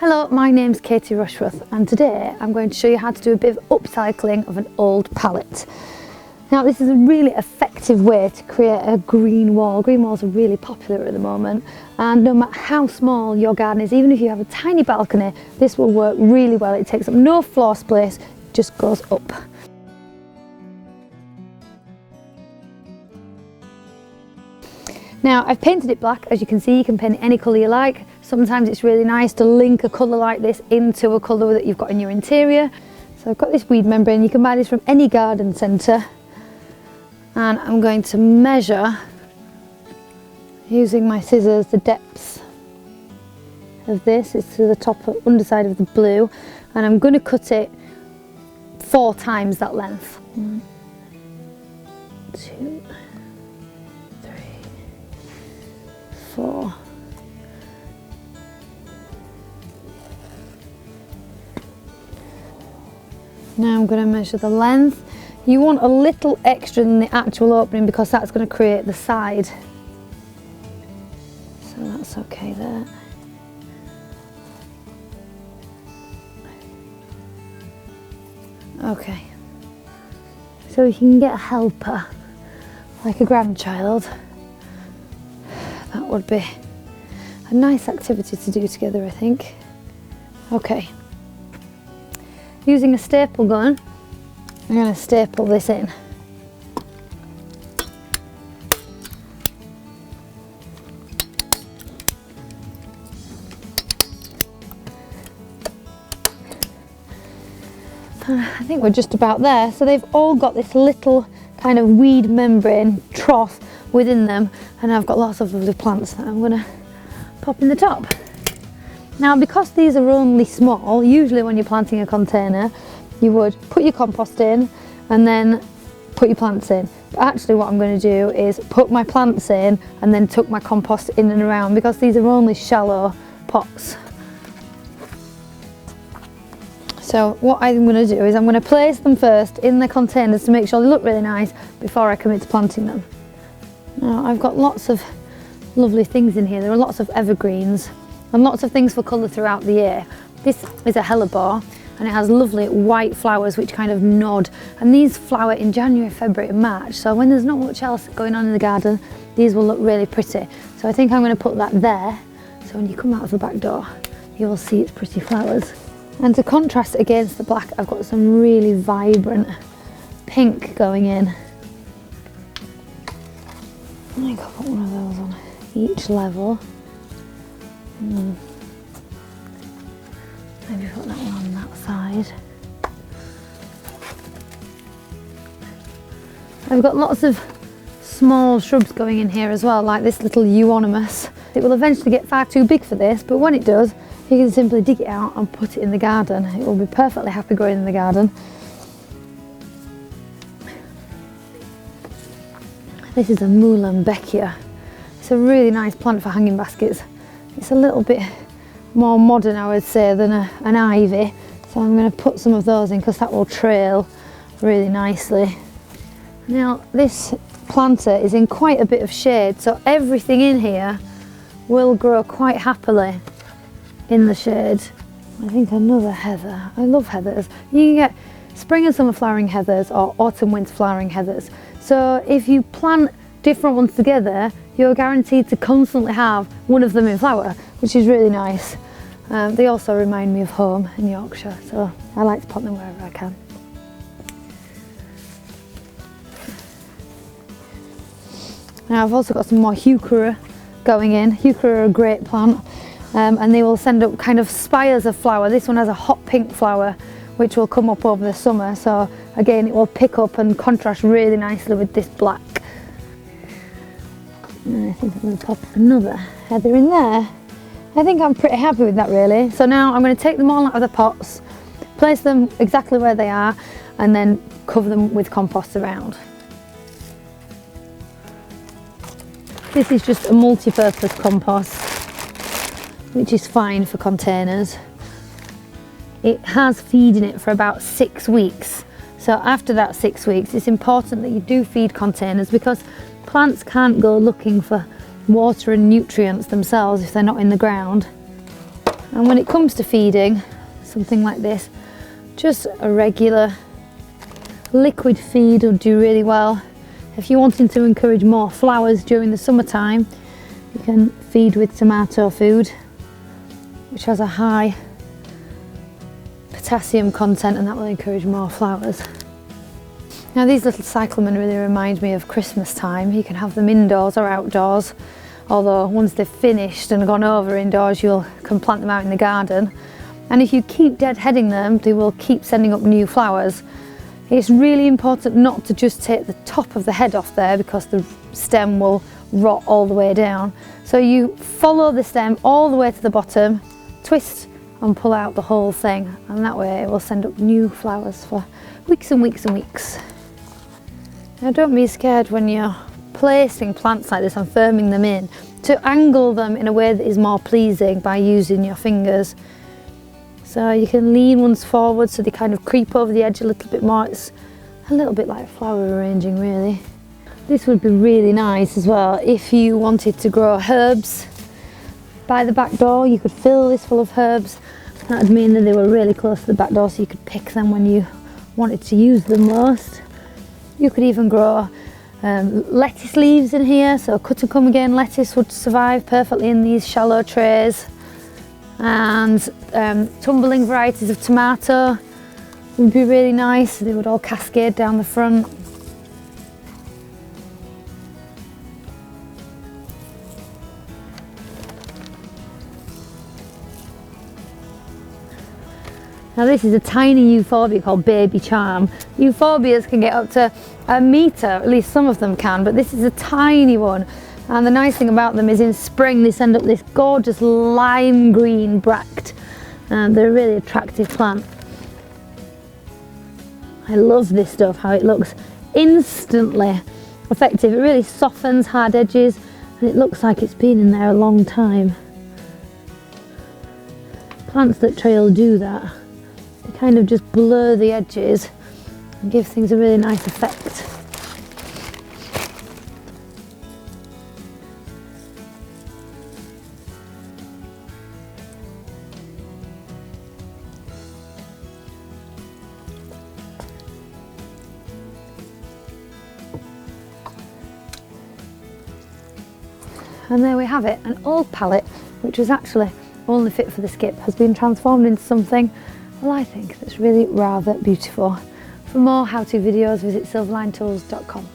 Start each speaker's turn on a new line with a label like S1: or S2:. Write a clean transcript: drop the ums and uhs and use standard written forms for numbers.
S1: Hello, my name's Katie Rushworth and today I'm going to show you how to do a bit of upcycling of an old pallet. Now this is a really effective way to create a green wall. Green walls are really popular at the moment, and no matter how small your garden is, even if you have a tiny balcony, this will work really well. It takes up no floor space, it just goes up. Now I've painted it black. As you can see, you can paint it any colour you like. Sometimes it's really nice to link a colour like this into a colour that you've got in your interior. So I've got this weed membrane. You can buy this from any garden centre. And I'm going to measure, using my scissors, the depths of this. It's to the top underside of the blue. And I'm going to cut it 4 times that length. 1, 2, 3, 4. Now I'm going to measure the length. You want a little extra than the actual opening because that's going to create the side. So that's okay there. Okay. So you can get a helper, like a grandchild. That would be a nice activity to do together, I think. Okay. Using a staple gun, I'm going to staple this in. I think we're just about there. So they've all got this little kind of weed membrane trough within them, and I've got lots of lovely plants that I'm going to pop in the top. Now because these are only small, usually when you're planting a container you would put your compost in and then put your plants in. But actually what I'm going to do is put my plants in and then tuck my compost in and around, because these are only shallow pots. So what I'm going to do is I'm going to place them first in the containers to make sure they look really nice before I commit to planting them. Now I've got lots of lovely things in here. There are lots of evergreens and lots of things for colour throughout the year. This is a hellebore and it has lovely white flowers which kind of nod, and these flower in January, February and March, so when there's not much else going on in the garden these will look really pretty. So I think I'm going to put that there, so when you come out of the back door you will see its pretty flowers. And to contrast against the black, I've got some really vibrant pink going in. I think I'll put one of those on each level. Maybe put that one on that side. I've got lots of small shrubs going in here as well, like this little euonymus. It will eventually get far too big for this, but when it does, you can simply dig it out and put it in the garden. It will be perfectly happy growing in the garden. This is a muehlenbeckia. It's a really nice plant for hanging baskets. It's a little bit more modern, I would say, than an ivy. So I'm going to put some of those in because that will trail really nicely. Now this planter is in quite a bit of shade, so everything in here will grow quite happily in the shade. I think another heather. I love heathers. You can get spring and summer flowering heathers or autumn winter flowering heathers. So if you plant different ones together, you're guaranteed to constantly have one of them in flower, which is really nice. They also remind me of home in Yorkshire, so I like to plant them wherever I can. Now I've also got some more heuchera going in. Heuchera are a great plant, and they will send up kind of spires of flower. This one has a hot pink flower which will come up over the summer, so again it will pick up and contrast really nicely with this black. And I think I'm going to pop another heather in there. I think I'm pretty happy with that really. So now I'm going to take them all out of the pots, place them exactly where they are, and then cover them with compost around. This is just a multi-purpose compost, which is fine for containers. It has feed in it for about 6 weeks. So after that 6 weeks, it's important that you do feed containers, because plants can't go looking for water and nutrients themselves if they're not in the ground. And when it comes to feeding something like this, just a regular liquid feed will do really well. If you're wanting to encourage more flowers during the summertime, you can feed with tomato food, which has a high potassium content, and that will encourage more flowers. Now these little cyclamen really remind me of Christmas time. You can have them indoors or outdoors, although once they've finished and gone over indoors, you can plant them out in the garden. And if you keep deadheading them, they will keep sending up new flowers. It's really important not to just take the top of the head off there, because the stem will rot all the way down. So you follow the stem all the way to the bottom, twist and pull out the whole thing, and that way it will send up new flowers for weeks and weeks and weeks. Now don't be scared when you're placing plants like this and firming them in, to angle them in a way that is more pleasing by using your fingers. So you can lean ones forward so they kind of creep over the edge a little bit more. It's a little bit like flower arranging, really. This would be really nice as well if you wanted to grow herbs by the back door. You could fill this full of herbs. That would mean that they were really close to the back door, so you could pick them when you wanted to use them most. You could even grow lettuce leaves in here, so cut and come again lettuce would survive perfectly in these shallow trays. And tumbling varieties of tomato would be really nice. They would all cascade down the front. Now this is a tiny euphorbia called Baby Charm. Euphorbias can get up to a metre, at least some of them can, but this is a tiny one. And the nice thing about them is in spring they send up this gorgeous lime green bract. They're a really attractive plant. I love this stuff, how it looks instantly effective. It really softens hard edges, and it looks like it's been in there a long time. Plants that trail do that. They kind of just blur the edges and give things a really nice effect. And there we have it, an old pallet, which was actually only fit for the skip, has been transformed into something, well, I think that's really rather beautiful. For more how-to videos, visit silverlinetools.com.